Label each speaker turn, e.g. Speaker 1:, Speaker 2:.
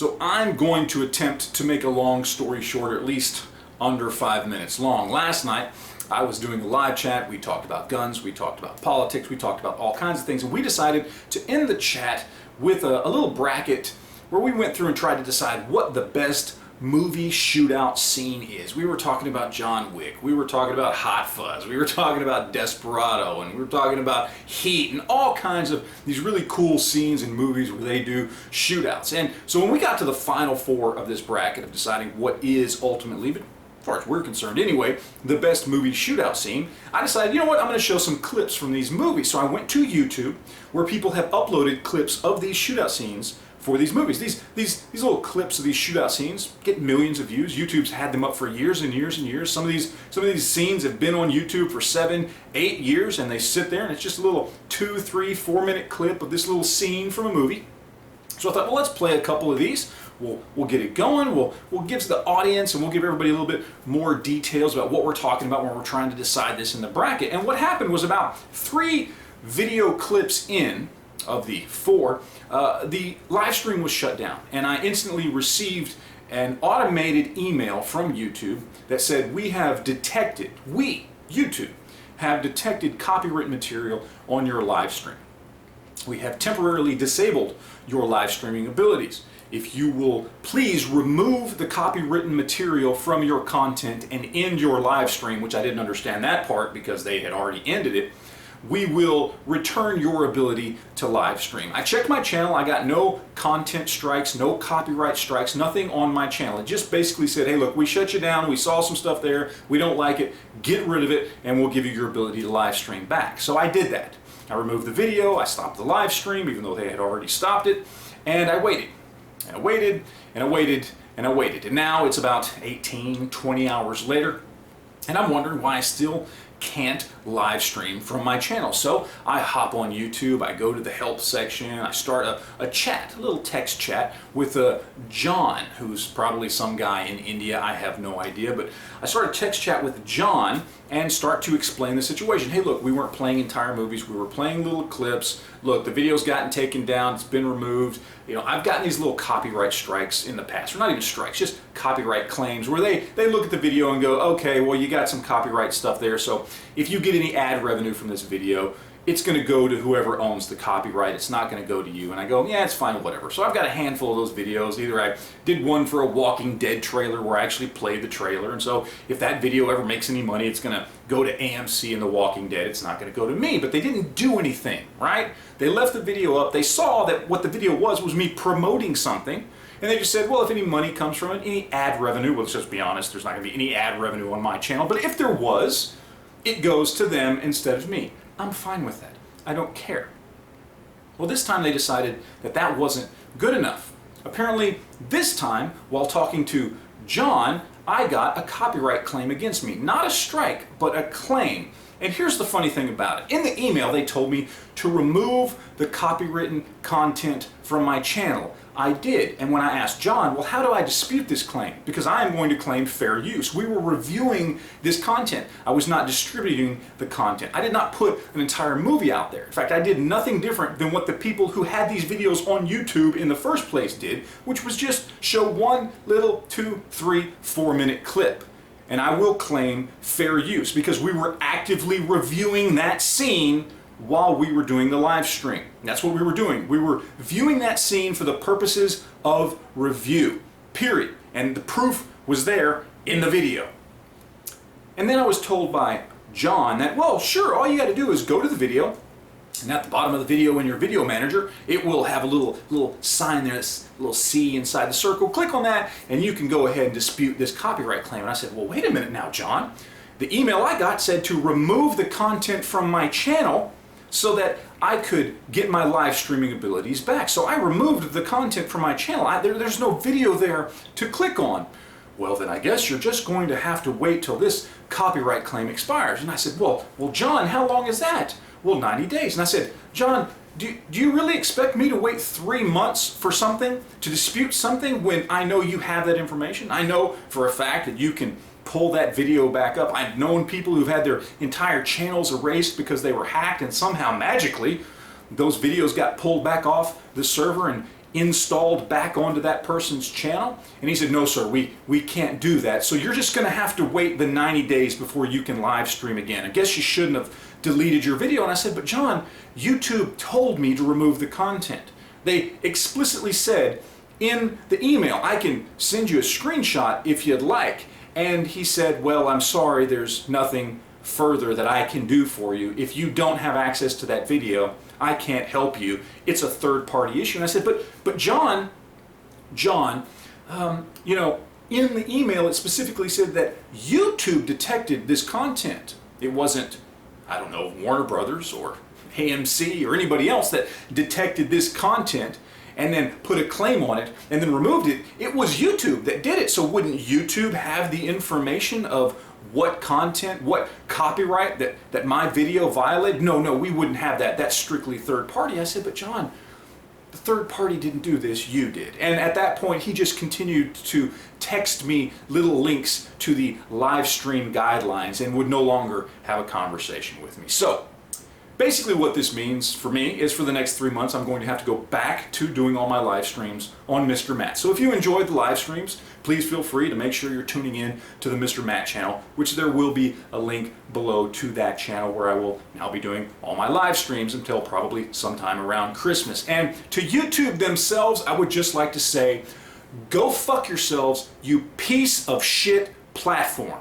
Speaker 1: So I'm going to attempt to make a long story short, or at least under 5 minutes long. Last night, I was doing a live chat. We talked about guns, we talked about politics, we talked about all kinds of things, and we decided to end the chat with a little bracket where we went through and tried to decide what the best movie shootout scene is. We were talking about John Wick, we were talking about Hot Fuzz, we were talking about Desperado, and we were talking about Heat, and all kinds of these really cool scenes in movies where they do shootouts. And so when we got to the final four of this bracket of deciding what is ultimately, but as far as we're concerned anyway, the best movie shootout scene, I decided, you know what, I'm going to show some clips from these movies. So I went to YouTube where people have uploaded clips of these shootout scenes for these movies. These little clips of these shootout scenes get millions of views. YouTube's had them up for years and years and years. Some of these scenes have been on YouTube for 7, 8 years, and they sit there and it's just a little 2, 3, 4 minute clip of this little scene from a movie. So I thought, well, let's play a couple of these. We'll get it going. We'll give the audience and we'll give everybody a little bit more details about what we're talking about when we're trying to decide this in the bracket. And what happened was about 3 video clips in of the 4, the live stream was shut down, and I instantly received an automated email from YouTube that said, YouTube, have detected copyright material on your live stream. We have temporarily disabled your live streaming abilities. If you will please remove the copywritten material from your content and end your live stream, which I didn't understand that part because they had already ended it, we will return your ability to live stream. I checked my channel, I got no content strikes, no copyright strikes, nothing on my channel. It just basically said, hey look, we shut you down, we saw some stuff there, we don't like it, get rid of it, and we'll give you your ability to live stream back. So I did that. I removed the video, I stopped the live stream, even though they had already stopped it, and I waited. And I waited, and I waited, and I waited. And now it's about 18, 20 hours later, and I'm wondering why I still can't live stream from my channel. So I hop on YouTube, I go to the help section, I start a chat, a little text chat with John, who's probably some guy in India, I have no idea, but I start a text chat with John and start to explain the situation. Hey look, we weren't playing entire movies, we were playing little clips. Look, the video's gotten taken down, it's been removed. You know, I've gotten these little copyright strikes in the past, or not even strikes, just copyright claims where they look at the video and go, okay, well you got some copyright stuff there, so if you get any ad revenue from this video, it's going to go to whoever owns the copyright. It's not going to go to you. And I go, yeah, it's fine, whatever. So I've got a handful of those videos. Either I did one for a Walking Dead trailer where I actually played the trailer, and so if that video ever makes any money, it's going to go to AMC and The Walking Dead. It's not going to go to me. But they didn't do anything, right? They left the video up. They saw that what the video was me promoting something, and they just said, well, if any money comes from it, any ad revenue, well, let's just be honest, there's not going to be any ad revenue on my channel, but if there was, it goes to them instead of me. I'm fine with that. I don't care. Well, this time they decided that that wasn't good enough. Apparently, this time, while talking to John, I got a copyright claim against me. Not a strike, but a claim. And here's the funny thing about it. In the email, they told me to remove the copywritten content from my channel. I did, and when I asked John, well, how do I dispute this claim? Because I am going to claim fair use. We were reviewing this content. I was not distributing the content. I did not put an entire movie out there. In fact, I did nothing different than what the people who had these videos on YouTube in the first place did, which was just show one little 2, 3, 4 minute clip. And I will claim fair use because we were actively reviewing that scene while we were doing the live stream. That's what we were doing. We were viewing that scene for the purposes of review, period. And the proof was there in the video. And then I was told by John that, well, sure, all you got to do is go to the video, and at the bottom of the video in your video manager, it will have a little sign there, this little C inside the circle. Click on that, and you can go ahead and dispute this copyright claim. And I said, well, wait a minute now, John. The email I got said to remove the content from my channel so that I could get my live streaming abilities back. So I removed the content from my channel. There's no video there to click on. Well, then I guess you're just going to have to wait till this copyright claim expires. And I said, well, John, how long is that? Well, 90 days. And I said, John, do you really expect me to wait 3 months for something, to dispute something, when I know you have that information? I know for a fact that you can pull that video back up. I've known people who've had their entire channels erased because they were hacked, and somehow magically those videos got pulled back off the server and installed back onto that person's channel? And he said, no sir, we can't do that. So you're just gonna have to wait the 90 days before you can live stream again. I guess you shouldn't have deleted your video. And I said, but John, YouTube told me to remove the content. They explicitly said in the email, I can send you a screenshot if you'd like. And he said, well, I'm sorry, there's nothing further that I can do for you. If you don't have access to that video, I can't help you. It's a third-party issue. And I said, but John, you know, in the email it specifically said that YouTube detected this content. It wasn't, I don't know, Warner Brothers or AMC or anybody else that detected this content and then put a claim on it and then removed it. It was YouTube that did it. So wouldn't YouTube have the information of what content, what copyright that my video violated? No, we wouldn't have that. That's strictly third party. I said, but John, the third party didn't do this, you did. And at that point, he just continued to text me little links to the live stream guidelines and would no longer have a conversation with me. So basically what this means for me is for the next 3 months, I'm going to have to go back to doing all my live streams on MisterMatt. So if you enjoyed the live streams, please feel free to make sure you're tuning in to the MisterMatt channel, which there will be a link below to that channel where I will now be doing all my live streams until probably sometime around Christmas. And to YouTube themselves, I would just like to say, go fuck yourselves, you piece of shit platform.